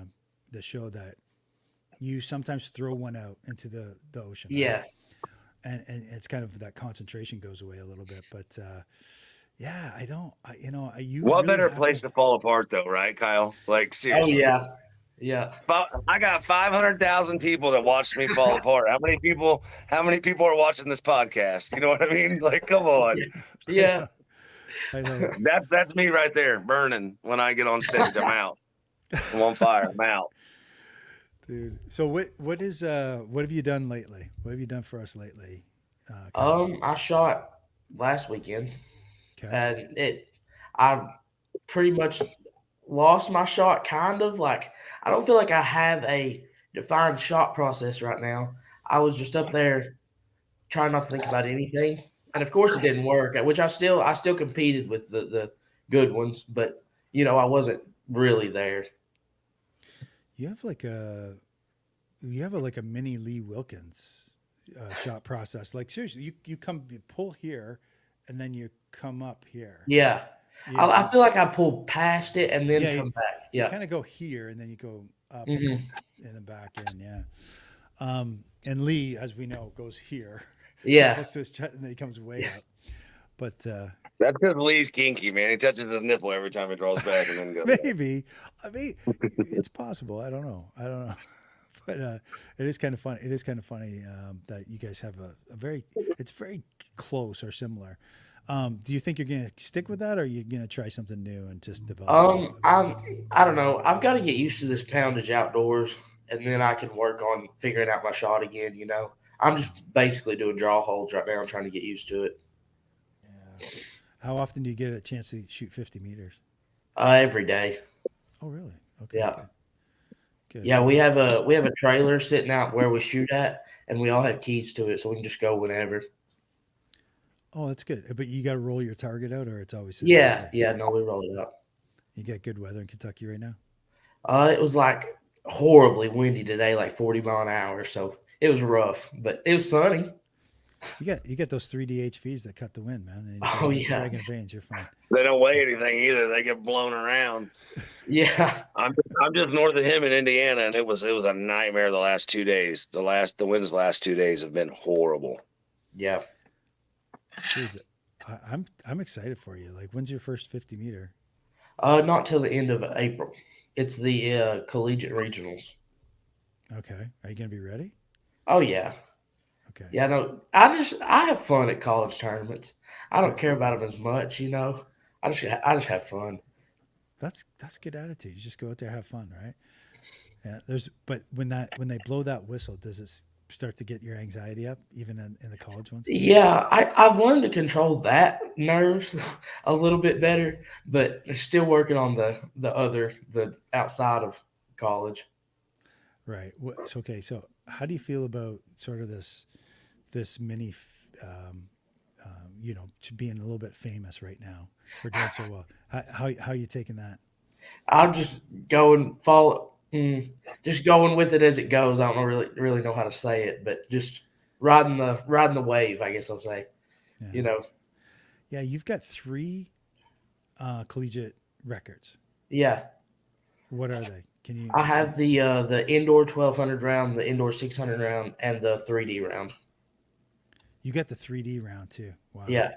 Speaker 1: the show that you sometimes throw one out into the ocean.
Speaker 3: Yeah.
Speaker 1: Right? And it's kind of that concentration goes away a little bit, but yeah, you
Speaker 4: What
Speaker 1: really
Speaker 4: better
Speaker 1: have
Speaker 4: place to fall apart though, right, Kyle? Like
Speaker 3: Oh
Speaker 4: seriously.
Speaker 3: yeah. Yeah.
Speaker 4: I got 500,000 people that watched me fall apart. How many people are watching this podcast? You know what I mean? Like, come on.
Speaker 3: Yeah.
Speaker 1: I know.
Speaker 4: That's me right there, burning when I get on stage. I'm out. I'm on fire. I'm out.
Speaker 1: Dude. So what have you done lately? What have you done for us lately? Kyle?
Speaker 3: I shot last weekend,
Speaker 1: Okay.
Speaker 3: and I pretty much lost my shot. Kind of like I don't feel like I have a defined shot process right now. I was just up there trying not to think about anything, and of course it didn't work. Which I still competed with the good ones, but I wasn't really there.
Speaker 1: You have like a mini Lee Wilkins shot process. Like seriously, you pull here, and then you come up here.
Speaker 3: Yeah. I feel like I pull past it and then come back. Yeah.
Speaker 1: You kind of go here, and then you go up
Speaker 3: Mhm.
Speaker 1: and then back in. Yeah. And Lee, as we know, goes here.
Speaker 3: Yeah.
Speaker 1: Close to his chest, and then he comes way up. But
Speaker 4: That's because Lee's kinky, man. He touches his nipple every time he draws back and then goes.
Speaker 1: maybe, I mean, it's possible. I don't know. But it is kind of fun. It is kind of funny that you guys have it's very close or similar. Do you think you're going to stick with that, or are you going to try something new and just develop?
Speaker 3: I don't know. I've got to get used to this poundage outdoors, and then I can work on figuring out my shot again. I'm just basically doing draw holds right now. I'm trying to get used to it.
Speaker 1: Yeah. How often do you get a chance to shoot 50 meters?
Speaker 3: Every day.
Speaker 1: Oh, really? Okay.
Speaker 3: Yeah.
Speaker 1: Good.
Speaker 3: Yeah, we have a trailer sitting out where we shoot at, and we all have keys to it, so we can just go whenever.
Speaker 1: Oh, that's good. But you got to roll your target out, or it's always
Speaker 3: Yeah,
Speaker 1: right there?
Speaker 3: yeah. No, we roll it up.
Speaker 1: You got good weather in Kentucky right now.
Speaker 3: It was like horribly windy today, like 40 mile an hour. So it was rough, but it was sunny.
Speaker 1: You got those 3D HVs that cut the wind, man. And
Speaker 3: Oh, yeah.
Speaker 1: Dragon Veins, you're fine.
Speaker 4: They don't weigh anything either. They get blown around.
Speaker 3: Yeah.
Speaker 4: I'm just north of him in Indiana, and it was a nightmare the last 2 days. The winds last 2 days have been horrible.
Speaker 3: Yeah.
Speaker 1: Dude, I'm excited for you. Like, when's your first 50 meter?
Speaker 3: Not till the end of April. It's the collegiate regionals.
Speaker 1: Okay. Are you gonna be ready?
Speaker 3: Oh yeah.
Speaker 1: Okay.
Speaker 3: Yeah, no. I have fun at college tournaments. I don't care about them as much, I just have fun.
Speaker 1: That's good attitude. You just go out there, have fun, right? Yeah. But when they blow that whistle, does it start to get your anxiety up, even in the college ones?
Speaker 3: Yeah, I've learned to control that nerves a little bit better, but still working on the outside of college.
Speaker 1: Right. So, okay. So, how do you feel about sort of this mini, to being a little bit famous right now for doing so well? How you taking that?
Speaker 3: I'm just going follow, just going with it as it goes. I don't know really know how to say it, but just riding the wave. I guess I'll say.
Speaker 1: Yeah.
Speaker 3: You know,
Speaker 1: Yeah. You've got three collegiate records.
Speaker 3: yeah.
Speaker 1: What are they? Can you?
Speaker 3: I have the indoor 1200 round, the indoor 600 round, and the 3D round.
Speaker 1: You got the 3D round too. Wow.
Speaker 3: Yeah,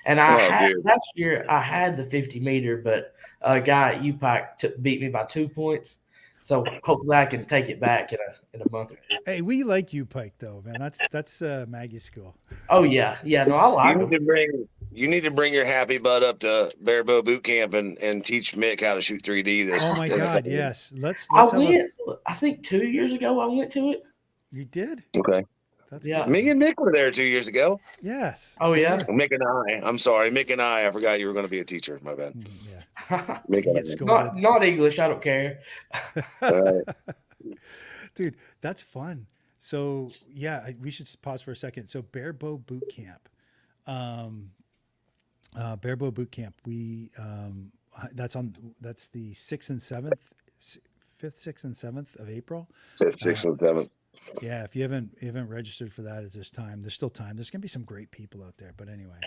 Speaker 3: and
Speaker 4: Oh, dude.
Speaker 3: last year I had the 50 meter, but a guy at UPAC beat me by 2 points. So hopefully I can take it back in a month or two.
Speaker 1: Hey, we like you, Pike, though, man. That's Maggie's school.
Speaker 3: Oh yeah, yeah. No, I
Speaker 4: You
Speaker 3: like
Speaker 4: need
Speaker 3: them.
Speaker 4: to bring your happy butt up to Barebow boot camp and teach Mick how to shoot 3D. This.
Speaker 1: Oh my
Speaker 4: in a
Speaker 1: God,
Speaker 4: couple weeks.
Speaker 1: yes. Let's
Speaker 3: I
Speaker 1: have a.
Speaker 3: went. I think 2 years ago I went to it.
Speaker 1: You did.
Speaker 4: Okay.
Speaker 1: That's
Speaker 3: Yeah.
Speaker 1: good.
Speaker 4: Me and Mick were there 2 years ago.
Speaker 1: Yes.
Speaker 3: Oh yeah.
Speaker 4: Mick and I. I'm sorry, Mick and I forgot you were going to be a teacher. My bad.
Speaker 1: Yeah.
Speaker 4: Mick
Speaker 1: You
Speaker 4: and
Speaker 1: get
Speaker 4: I.
Speaker 1: scolded.
Speaker 3: not English. I don't care.
Speaker 1: Dude, that's fun. So yeah, we should pause for a second. So Barebow boot camp, Barebow boot camp. That's the 5th, 6th, and 7th of April.
Speaker 4: 5th, 6th, and 7th.
Speaker 1: Yeah, if you haven't registered for that, it's this time. There's still time. There's gonna be some great people out there. But anyway,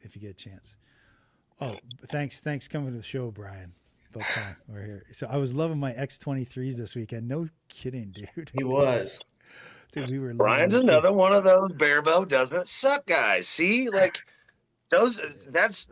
Speaker 1: if you get a chance. Oh, thanks coming to the show, Brian. About time we're here. So I was loving my X23s this weekend. No kidding, dude.
Speaker 3: He was.
Speaker 1: Dude, we were.
Speaker 4: Brian's
Speaker 1: loving it, too.
Speaker 4: another one of those Barebow doesn't suck guys. See, like those. That's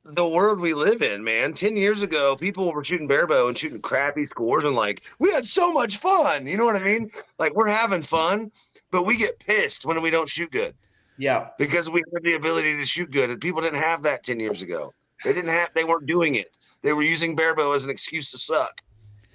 Speaker 4: the world we live in, man. 10 years ago, people were shooting Barebow and shooting crappy scores, and like we had so much fun. You know what I mean? Like we're having fun, but we get pissed when we don't shoot good
Speaker 3: Yeah.
Speaker 4: because we have the ability to shoot good, and people didn't have that 10 years ago. They weren't doing it. They were using Barebow as an excuse to suck.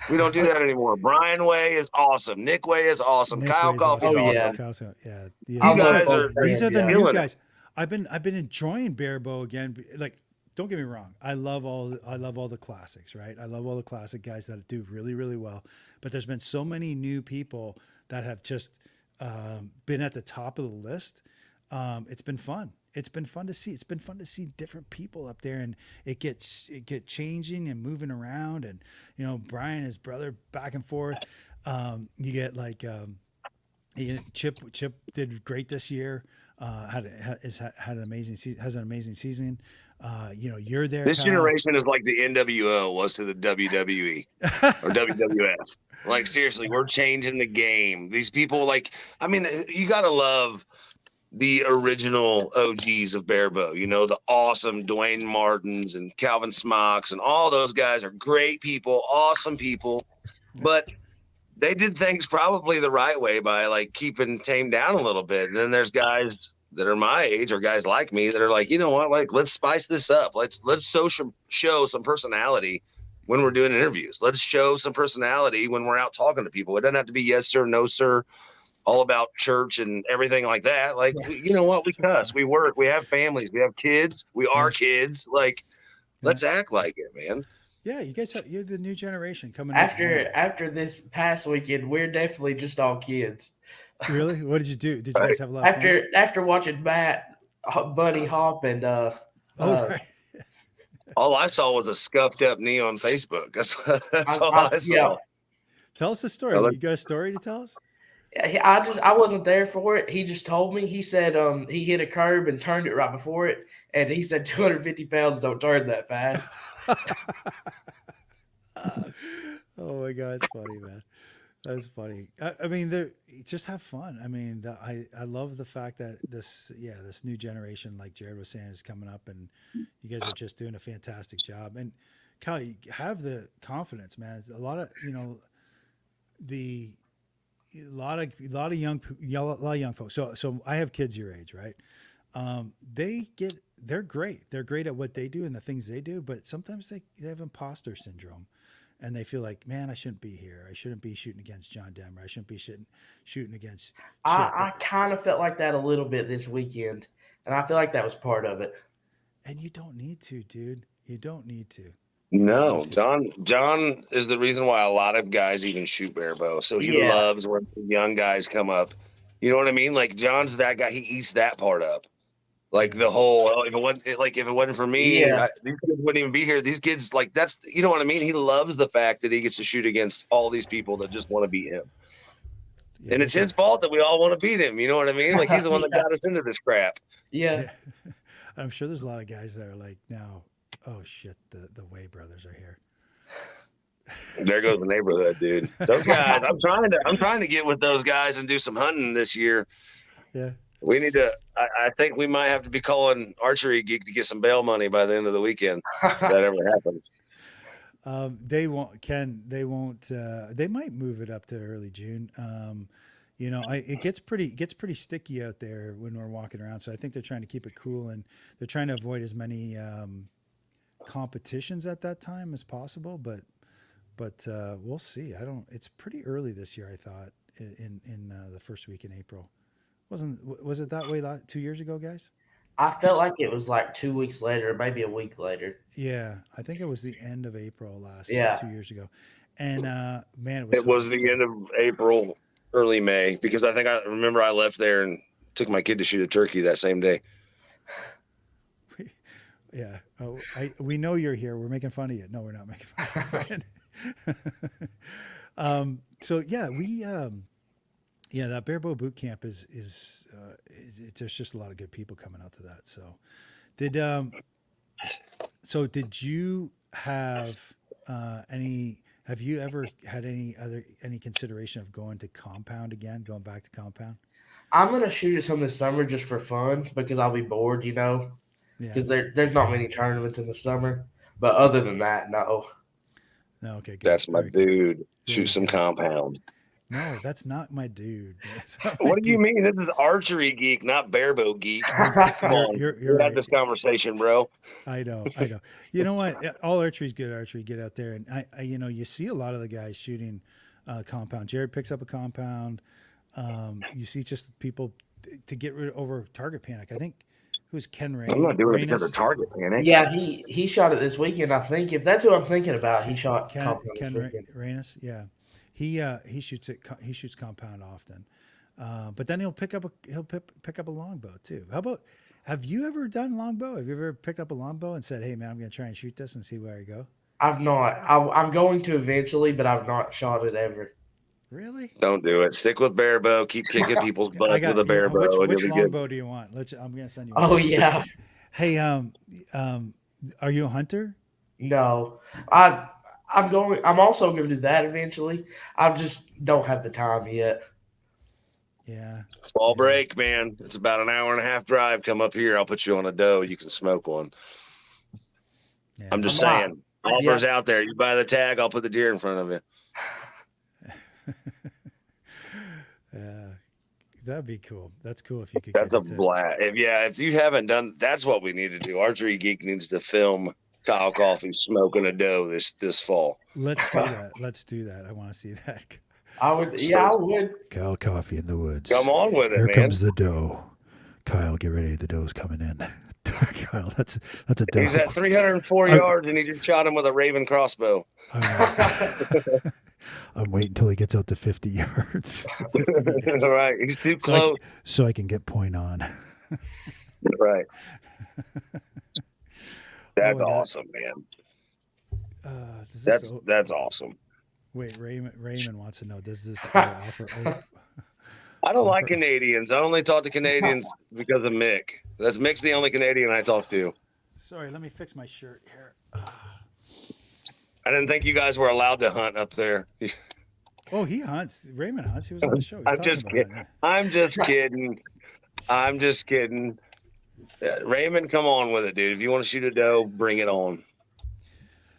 Speaker 4: We don't do that anymore. Brian Way is awesome. Nick Way is awesome.
Speaker 1: Nick
Speaker 4: Kyle
Speaker 1: Way's
Speaker 4: Coffey's
Speaker 3: Oh,
Speaker 4: awesome.
Speaker 1: awesome. Yeah.
Speaker 4: You guys are
Speaker 1: These are the
Speaker 3: yeah.
Speaker 1: new
Speaker 4: killing it.
Speaker 1: guys. I've been enjoying Barebow again. Like, don't get me wrong. I love all the classics, right? I love all the classic guys that do really, really well. But there's been so many new people that have just been at the top of the list. It's been fun. It's been fun to see. It's been fun to see different people up there, and it get changing and moving around, and Brian, his brother, back and forth. You get like Chip did great this year. Had an amazing season. Has an amazing season. You're there.
Speaker 4: This
Speaker 1: Kyle.
Speaker 4: generation is like the NWO was to the WWE or WWF. Like seriously, we're changing the game. These people, you gotta love the original OGs of Barebow. The awesome Dwayne Martins and Calvin Smocks and all those guys are great people, awesome people, but they did things probably the right way by like keeping tame down a little bit. And then there's guys that are my age or guys like me that are like, you know what, like let's spice this up. Let's show some personality when we're doing interviews. Let's show some personality when we're out talking to people. It doesn't have to be yes sir, no sir, all about church and everything like that. Like, you know what, we cuss, we work, we have families, we have kids, we are kids. Like, let's act like it, man.
Speaker 1: Yeah, you're the new generation coming
Speaker 3: After this past weekend, we're definitely just all kids.
Speaker 1: Really? What did you do? Did you guys have a lot of fun?
Speaker 3: After watching Matt, Buddy Hop, and
Speaker 1: Right.
Speaker 4: All I saw was a scuffed up knee on Facebook. That's all I saw.
Speaker 3: Yeah.
Speaker 1: Tell us the story. You got a story to tell us?
Speaker 3: I wasn't there for it. He just told me. He said he hit a curb and turned it right before it, and he said 250 pounds don't turn that fast.
Speaker 1: Oh my God, it's funny, man. That's funny. I mean, just have fun. I mean, I love the fact that this new generation, like Jerrid was saying, is coming up, and you guys are just doing a fantastic job. And Kyle, you have the confidence, man. A lot of a lot of young folks. So I have kids your age, right? They get they're great. They're great at what they do and the things they do, but sometimes they have imposter syndrome and they feel like, man, I shouldn't be here. I shouldn't be shooting against John Denver. I shouldn't be shooting against Chip.
Speaker 3: I kind of felt like that a little bit this weekend, and I feel like that was part of it.
Speaker 1: And you don't need to, dude. You don't need to.
Speaker 4: No, John is the reason why a lot of guys even shoot barebow. So he
Speaker 3: Yes.
Speaker 4: loves when the young guys come up. You know what I mean? Like John's that guy. He eats that part up. Like the whole, if it wasn't for me,
Speaker 3: Yeah.
Speaker 4: these kids wouldn't even be here. These kids, like that's, you know what I mean? He loves the fact that he gets to shoot against all these people that just want to beat him.
Speaker 1: Yeah,
Speaker 4: And it's his fault that we all want to beat him. You know what I mean? Like he's the one that got us into this crap.
Speaker 3: Yeah.
Speaker 1: I'm sure there's a lot of guys that are like, now, oh shit, the Way brothers are here.
Speaker 4: There goes the neighborhood, dude. Those guys, I'm trying to get with those guys and do some hunting this year.
Speaker 1: Yeah.
Speaker 4: We need to. I think we might have to be calling Archery Geek to get some bail money by the end of the weekend. If that ever happens.
Speaker 1: They won't. They won't. They might move it up to early June. You know, it gets pretty sticky out there when we're walking around. So I think they're trying to keep it cool and they're trying to avoid as many competitions at that time as possible. But we'll see. It's pretty early this year. I thought in the first week in April. Was it that way 2 years ago, guys?
Speaker 3: I felt like it was like 2 weeks later, maybe a week later.
Speaker 1: Yeah, I think it was the end of April 2 years ago, and man,
Speaker 4: it was the end of April, early May, because I remember I left there and took my kid to shoot a turkey that same day.
Speaker 1: Yeah, we know you're here. We're making fun of you. No, we're not making fun of you. So yeah, yeah, that Barebow boot camp is there's just a lot of good people coming out to that. So did you have have you ever had any consideration of going back to compound?
Speaker 3: I'm gonna shoot at some this summer just for fun because I'll be bored, you know. Because there's not many tournaments in the summer. But other than that, no.
Speaker 1: No, okay, good.
Speaker 4: That's my dude. Shoot some compound.
Speaker 1: No, that's not my dude.
Speaker 4: What do you mean? This is Archery Geek, not Barebow Geek. Come on,
Speaker 1: you're
Speaker 4: we
Speaker 1: right.
Speaker 4: had this conversation, bro.
Speaker 1: I know. You know what? All archery's good archery. Get out there, and I you see a lot of the guys shooting compound. Jerrid picks up a compound. You see just people to get rid over target panic. I think who's Ken Ray?
Speaker 4: I'm not doing it because of target panic.
Speaker 3: Yeah, he shot it this weekend. I think if that's what I'm thinking about, he shot compound this weekend.
Speaker 1: Reynes, yeah. He shoots it. He shoots compound often, but then he'll pick up a longbow too. Have you ever done longbow? Have you ever picked up a longbow and said, "Hey man, I'm going to try and shoot this and see where I go"?
Speaker 3: I've not. I'm going to eventually, but I've not shot it ever.
Speaker 1: Really?
Speaker 4: Don't do it. Stick with barebow. Keep kicking people's butts with a barebow.
Speaker 1: Which longbow do you want? I'm going to send you.
Speaker 3: Oh yeah.
Speaker 1: Hey, are you a hunter?
Speaker 3: No, I'm also going to do that eventually. I just don't have the time yet.
Speaker 1: Yeah.
Speaker 4: Fall break, man. It's about an hour and a half drive. Come up here. I'll put you on a doe. You can smoke one.
Speaker 1: Yeah.
Speaker 4: I'm just saying. Offers out there. You buy the tag, I'll put the deer in front of you.
Speaker 1: Yeah. That'd be cool. That's cool if you could.
Speaker 4: That's a blast. If you haven't done, that's what we need to do. Archery Geek needs to film Kyle Coffey smoking a doe this fall.
Speaker 1: Let's do that. Let's do that. I want to see that.
Speaker 3: I would. Yeah, I would.
Speaker 1: Kyle Coffey in the woods.
Speaker 4: Come on with it,
Speaker 1: Here
Speaker 4: man.
Speaker 1: comes the doe. Kyle, get ready. The doe's coming in. Kyle, that's a doe.
Speaker 4: He's at 304 yards, and he just shot him with a Raven crossbow.
Speaker 1: I'm waiting until he gets out to 50 yards. 50
Speaker 4: All right, he's too close.
Speaker 1: So I can get point on.
Speaker 4: Right. That's awesome, man. That's awesome.
Speaker 1: Wait, Raymond wants to know, does this offer?
Speaker 4: I don't like Canadians. I only talk to Canadians because of Mick. Mick's the only Canadian I talk to.
Speaker 1: Sorry, let me fix my shirt here.
Speaker 4: I didn't think you guys were allowed to hunt up there.
Speaker 1: Oh, he hunts. Raymond hunts. He was on the show.
Speaker 4: I'm just kidding. I'm just kidding. Raymond, come on with it, dude. If you want to shoot a doe, bring it on.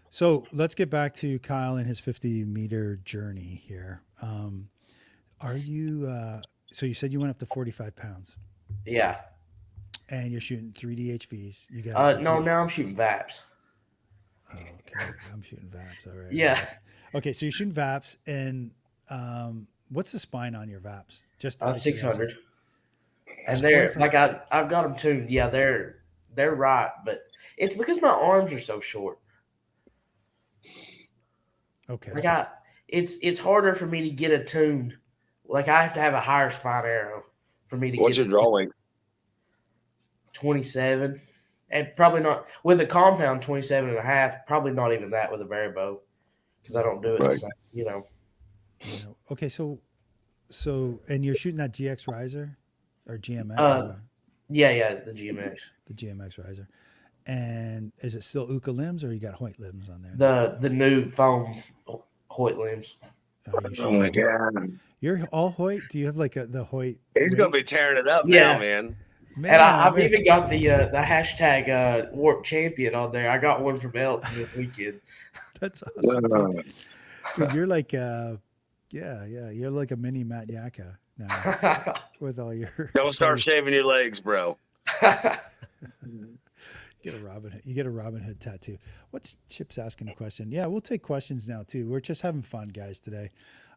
Speaker 1: So let's get back to Kyle and his 50-meter journey here. Are you? So you said you went up to 45 pounds.
Speaker 3: Yeah.
Speaker 1: And you're shooting 3D HVs. You got
Speaker 3: No, now I'm shooting VAPs.
Speaker 1: Oh, okay. I'm shooting VAPs. All right.
Speaker 3: Yeah.
Speaker 1: Nice. Okay, so you're shooting VAPs, and what's the spine on your VAPs? Just out of
Speaker 3: 600.
Speaker 1: curiosity.
Speaker 3: And
Speaker 1: Just
Speaker 3: they're
Speaker 1: 45?
Speaker 3: like I've got them tuned. Yeah, they're right, but it's because my arms are so short.
Speaker 1: Okay.
Speaker 3: Like it's harder for me to get a tuned. Like I have to have a higher spine arrow for me to
Speaker 4: What's
Speaker 3: get
Speaker 4: your draw length?
Speaker 3: 27, and probably not with a compound 27 and a half. Probably not even that with a Barebow because I don't do it the
Speaker 4: Right.
Speaker 3: same. You know.
Speaker 1: Yeah. Okay, so and you're shooting that GX riser or GMX or
Speaker 3: Uh,
Speaker 1: what?
Speaker 3: yeah, the GMX.
Speaker 1: The GMX riser. And is it still Uka limbs or you got Hoyt limbs on there?
Speaker 3: The new foam Hoyt limbs.
Speaker 1: Oh, you
Speaker 4: Oh
Speaker 1: shooting
Speaker 4: my
Speaker 1: Hoyt?
Speaker 4: god,
Speaker 1: You're all Hoyt? Do you have like the Hoyt?
Speaker 4: he's gonna
Speaker 1: weight?
Speaker 4: be tearing it up
Speaker 3: Yeah.
Speaker 4: now, man.
Speaker 1: Man,
Speaker 3: And
Speaker 1: oh,
Speaker 3: I've
Speaker 1: man.
Speaker 3: even got the hashtag Warp Champion on there. I got one from Elton this weekend.
Speaker 1: That's awesome,
Speaker 4: Uh,
Speaker 1: dude. You're like yeah, you're like a mini Matt Yaka now with all your
Speaker 4: Don't start shaving your legs, bro.
Speaker 1: You get a Robin Hood tattoo. What's Chip's asking a question? Yeah, we'll take questions now too. We're just having fun, guys, today.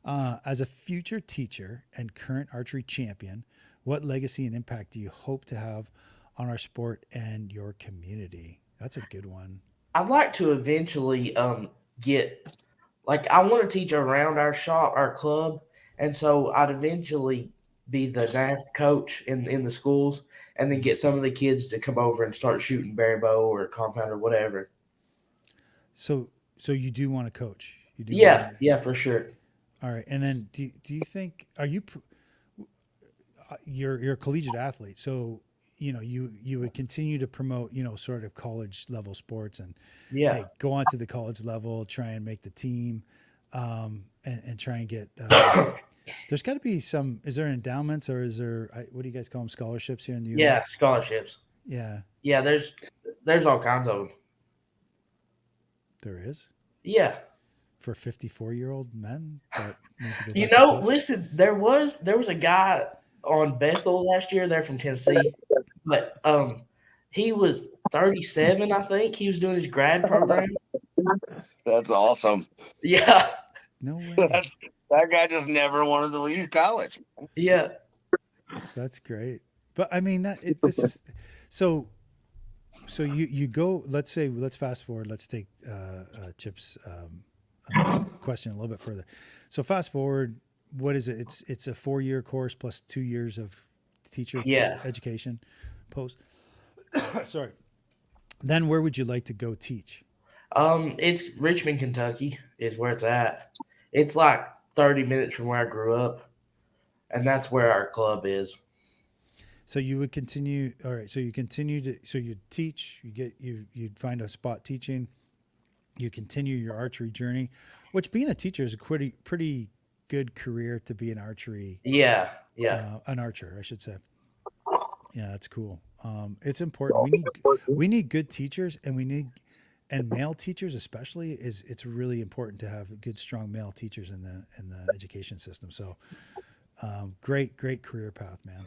Speaker 1: As a future teacher and current archery champion, what legacy and impact do you hope to have on our sport and your community? That's a good one.
Speaker 3: I'd like to eventually get I want to teach around our shop, our club, and so I'd eventually be the NAF coach in the schools, and then get some of the kids to come over and start shooting Barebow or compound or whatever.
Speaker 1: So you do want to coach? You do?
Speaker 3: Yeah, for sure.
Speaker 1: All right, and then do you think you're a collegiate athlete, so you would continue to promote sort of college level sports and
Speaker 3: Yeah.
Speaker 1: hey, go on to the college level, try and make the team, and try and get. There's got to be some. Is there endowments or is there what do you guys call them, scholarships here in the U.S.?
Speaker 3: Yeah, scholarships.
Speaker 1: Yeah,
Speaker 3: Yeah, there's all kinds of them.
Speaker 1: there is
Speaker 3: Yeah.
Speaker 1: for 54-year-old men. That need to go
Speaker 3: You
Speaker 1: back to
Speaker 3: know,
Speaker 1: college.
Speaker 3: listen, there was a guy on Bethel last year. They're from Tennessee, but he was 37, I think. He was doing his grad program.
Speaker 4: That's awesome.
Speaker 3: Yeah,
Speaker 1: No way.
Speaker 4: That guy just never wanted to leave college.
Speaker 3: yeah,
Speaker 1: That's great. But I mean this is so you go, let's fast forward. Let's take Chip's question a little bit further. So fast forward, what is it? It's a 4-year course plus 2 years of teacher
Speaker 3: Yeah.
Speaker 1: education post. Sorry. Then where would you like to go teach?
Speaker 3: It's Richmond, Kentucky is where it's at. It's like 30 minutes from where I grew up, and that's where our club is.
Speaker 1: So you would continue. All right. So you continue to. So you teach. You'd find a spot teaching. You continue your archery journey, which being a teacher is a pretty good career to be an archery.
Speaker 3: Yeah.
Speaker 1: An archer, I should say. Yeah, that's cool. It's important. We need good teachers, and male teachers especially. It's really important to have good, strong male teachers in the education system. So, great career path, man.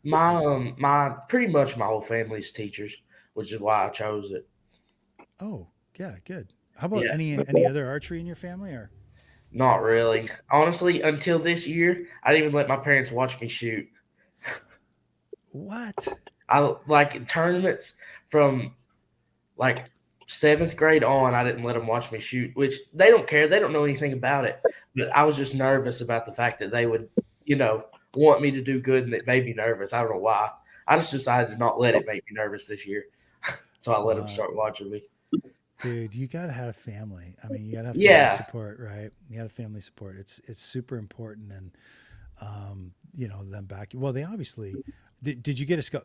Speaker 3: My pretty much my whole family's teachers, which is why I chose it.
Speaker 1: Oh, yeah, good. How about
Speaker 3: Yeah.
Speaker 1: any other archery in your family or?
Speaker 3: Not really. Honestly, until this year, I didn't even let my parents watch me shoot.
Speaker 1: What?
Speaker 3: I like tournaments from like 7th grade on. I didn't let them watch me shoot, which they don't care. They don't know anything about it. But I was just nervous about the fact that they would, want me to do good, and it made me nervous. I don't know why. I just decided to not let it make me nervous this year. So I let them start watching me.
Speaker 1: Dude, you gotta have family. I mean, you gotta have family
Speaker 3: Yeah.
Speaker 1: support, right? You gotta have family support. It's super important, and them back. Well, they obviously did. You get a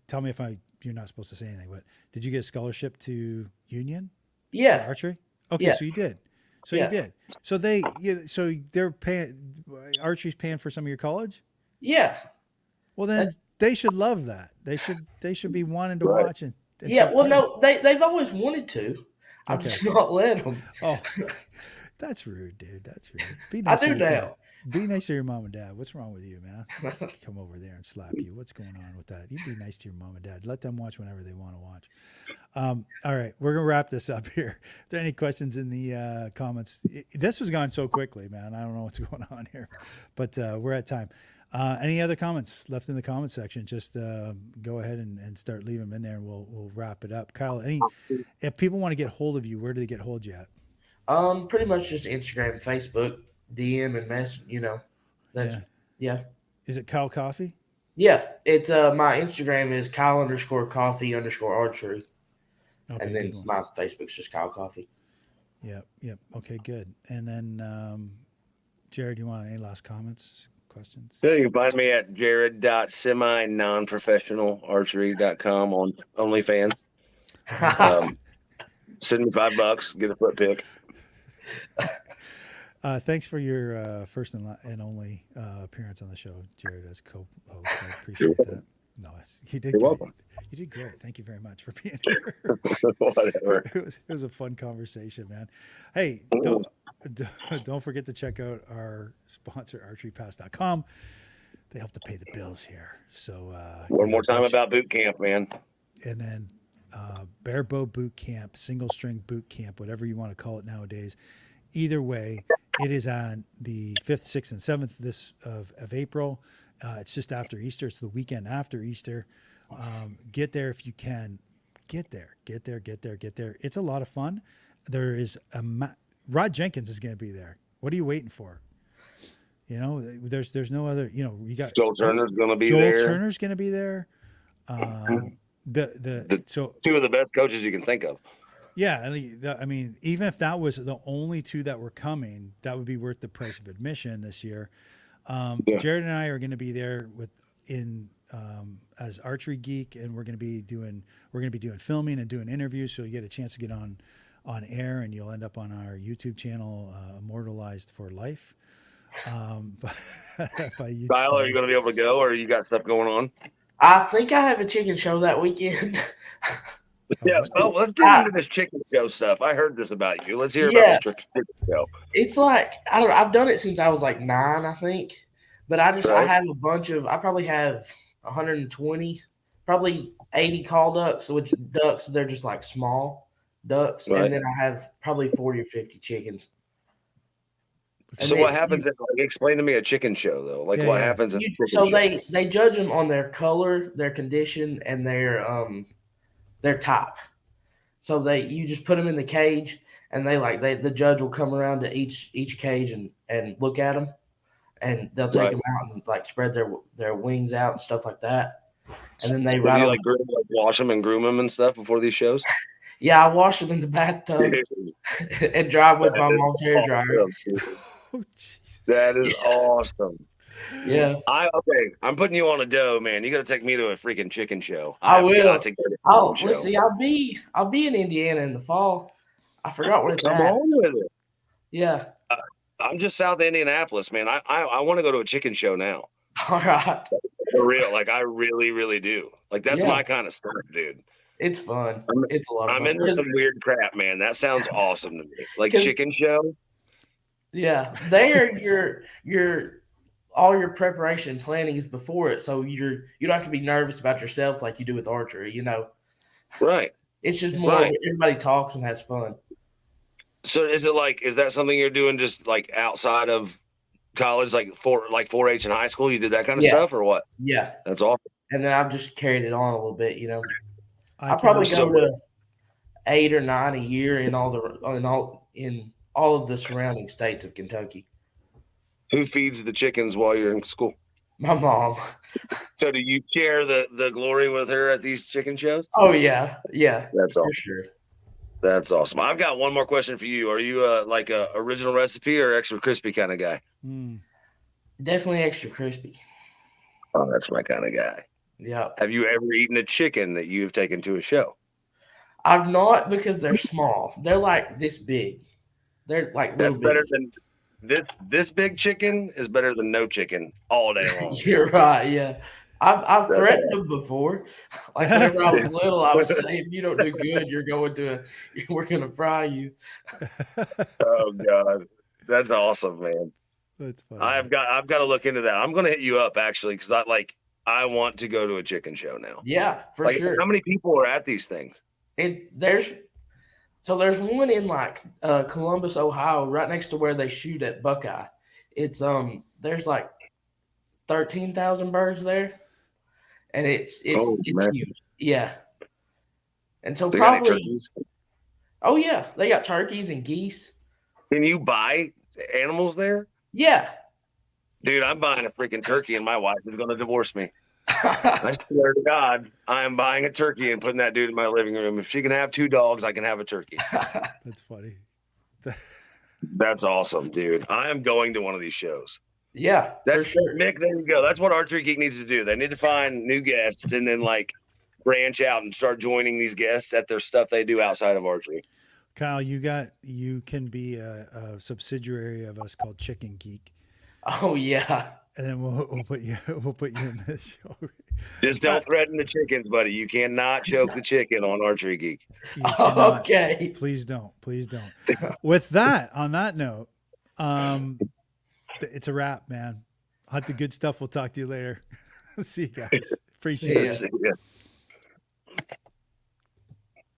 Speaker 1: tell me if you're not supposed to say anything, but did you get a scholarship to Union for
Speaker 3: Yeah.
Speaker 1: archery? Okay,
Speaker 3: Yeah.
Speaker 1: so you did. So
Speaker 3: Yeah.
Speaker 1: you did. So they're paying archery's paying for some of your college.
Speaker 3: Yeah.
Speaker 1: Well, then they should love that. They should be wanting to
Speaker 4: Right.
Speaker 1: watch and
Speaker 3: Yeah.
Speaker 1: take
Speaker 3: Well,
Speaker 1: part.
Speaker 3: no, they've always wanted to. I've
Speaker 1: Okay.
Speaker 3: just not let them.
Speaker 1: Oh, That's rude, dude. That's rude. Be
Speaker 3: I
Speaker 1: nice to
Speaker 3: do
Speaker 1: your
Speaker 3: now.
Speaker 1: Be nice to your mom and dad. What's wrong with you, man? Come over there and slap you. What's going on with that? You be nice to your mom and dad. Let them watch whenever they want to watch. All right, we're gonna wrap this up here. Is there any questions in the comments? This was gone so quickly, man. I don't know what's going on here, but we're at time. Any other comments left in the comment section? Just go ahead and start leaving them in there, and we'll wrap it up. Kyle, if people want to get hold of you, where do they get hold of you at?
Speaker 3: Pretty much just Instagram, Facebook, DM, and mess. That's yeah.
Speaker 1: Is it Kyle Coffey?
Speaker 3: Yeah, it's my Instagram is Kyle_Coffey_archery,
Speaker 1: Okay,
Speaker 3: and then my Facebook's just Kyle Coffey.
Speaker 1: Yep. Okay, good. And then, Jerrid, you want any last comments, questions?
Speaker 4: Yeah, you can find me at jared.semi-nonprofessionalarchery.com on OnlyFans. Send me $5, get a foot pick.
Speaker 1: Thanks for your first and only appearance on the show, Jerrid, as co-host. I appreciate that. No, you did great.
Speaker 4: Welcome.
Speaker 1: You did great. Thank you very much for being here.
Speaker 4: Whatever.
Speaker 1: It was a fun conversation, man. Hey, don't forget to check out our sponsor, archerypass.com. They help to pay the bills here. So
Speaker 4: one more time about boot camp, man.
Speaker 1: And then Barebow boot camp, single string boot camp, whatever you want to call it nowadays. Either way, it is on the 5th, 6th, and 7th of April. It's just after Easter. It's the weekend after Easter. Get there if you can. Get there. It's a lot of fun. There is Rod Jenkins is going to be there. What are you waiting for? There's no other. You got
Speaker 4: Joel Turner's going to be there.
Speaker 1: Joel Turner's going to be there. So
Speaker 4: two of the best coaches you can think of.
Speaker 1: Yeah, I mean, even if that was the only two that were coming, that would be worth the price of admission this year. Jerrid and I are going to be there as Archery Geek, and we're going to be doing filming and doing interviews, so you get a chance to get on air, and you'll end up on our YouTube channel, immortalized for life.
Speaker 4: Kyle, are you going to be able to go, or you got stuff going on?
Speaker 3: I think I have a chicken show that weekend.
Speaker 4: Yeah, well, let's get into this chicken show stuff. I heard this about you. Let's hear about this chicken show.
Speaker 3: It's like, I don't know. I've done it since I was like 9, I think. But I have a bunch of, I probably have 120, probably 80 call ducks, which ducks, they're just like small ducks. Right. And then I have probably 40 or 50 chickens.
Speaker 4: So what happens? Explain to me a chicken show, though. What happens in a chicken show?
Speaker 3: They judge them on their color, their condition, and their type. So you just put them in the cage, and the judge will come around to each cage and look at them, and they'll take them out and spread their wings out and stuff like that. And then they
Speaker 4: wash them and groom them and stuff before these shows.
Speaker 3: Yeah, I wash them in the bathtub and dry with my mom's hair dryer.
Speaker 1: Oh, jeez.
Speaker 4: That is awesome.
Speaker 3: Yeah.
Speaker 4: I'm putting you on a dough, man. You got to take me to a freaking chicken show.
Speaker 3: I will. Let's see. I'll be in Indiana in the fall. I forgot where it's at.
Speaker 4: Come on with it.
Speaker 3: Yeah.
Speaker 4: I'm just south of Indianapolis, man. I want to go to a chicken show now.
Speaker 3: All right.
Speaker 4: For real. I really, really do. That's my kind of stuff, dude.
Speaker 3: It's fun. It's a lot of fun.
Speaker 4: I'm into some weird crap, man. That sounds awesome to me. Chicken show.
Speaker 3: Yeah. There all your preparation planning is before it, so you don't have to be nervous about yourself like you do with archery,
Speaker 4: Right.
Speaker 3: It's just more everybody talks and has fun.
Speaker 4: So is that something you're doing just outside of college, 4-H in high school? You did that kind of stuff, or what?
Speaker 3: Yeah.
Speaker 4: That's awesome.
Speaker 3: And then I've just carried it on a little bit, I probably go to 8 or 9 a year in all of the surrounding states of Kentucky.
Speaker 4: Who feeds the chickens while you're in school?
Speaker 3: My mom.
Speaker 4: So do you share the glory with her at these chicken shows?
Speaker 3: Oh, yeah. Yeah.
Speaker 4: That's awesome.
Speaker 3: For sure.
Speaker 4: That's awesome. I've got one more question for you. Are you a original recipe or extra crispy kind of guy?
Speaker 3: Definitely extra crispy.
Speaker 4: Oh, that's my kind of guy.
Speaker 3: Yeah.
Speaker 4: Have you ever eaten a chicken that you have taken to a show?
Speaker 3: I've not, because they're small. They're this big. They're
Speaker 4: that's better than this big chicken is better than no chicken all day long.
Speaker 3: You're right. Yeah. I've threatened them before. Like whenever I was little, I would say, if you don't do good, we're gonna fry you.
Speaker 4: Oh God, that's awesome, man.
Speaker 1: That's funny.
Speaker 4: I've got to look into that. I'm gonna hit you up actually because I want to go to a chicken show now.
Speaker 3: Yeah, for
Speaker 4: Like,
Speaker 3: sure.
Speaker 4: how many people are at these things?
Speaker 3: There's one in like Columbus, Ohio, right next to where they shoot at Buckeye. It's there's like 13,000 birds there, and it's
Speaker 4: man.
Speaker 3: huge. Yeah, and so
Speaker 4: They got any
Speaker 3: probably
Speaker 4: turkeys?
Speaker 3: oh yeah, they got turkeys and geese.
Speaker 4: Can you buy animals there?
Speaker 3: Yeah.
Speaker 4: Dude, I'm buying a freaking turkey and my wife is going to divorce me. I swear to God, I am buying a turkey and putting that dude in my living room. If she can have 2 dogs, I can have a turkey.
Speaker 1: That's funny.
Speaker 4: That's awesome, dude. I am going to one of these shows.
Speaker 3: Yeah,
Speaker 4: That's
Speaker 3: for sure.
Speaker 4: Mick, there you go. That's what Archery Geek needs to do. They need to find new guests and then like branch out and start joining these guests at their stuff they do outside of archery.
Speaker 1: Kyle, you can be a subsidiary of us called Chicken Geek,
Speaker 3: Oh yeah.
Speaker 1: and then we'll put you in this show.
Speaker 4: Just don't threaten the chickens, buddy. You cannot choke the chicken on Archery Geek.
Speaker 1: You cannot.
Speaker 3: Okay.
Speaker 1: Please don't. With that, on that note, it's a wrap, man. Hunt the good stuff. We'll talk to you later. See you guys. Appreciate it.
Speaker 3: See ya.
Speaker 4: Yeah.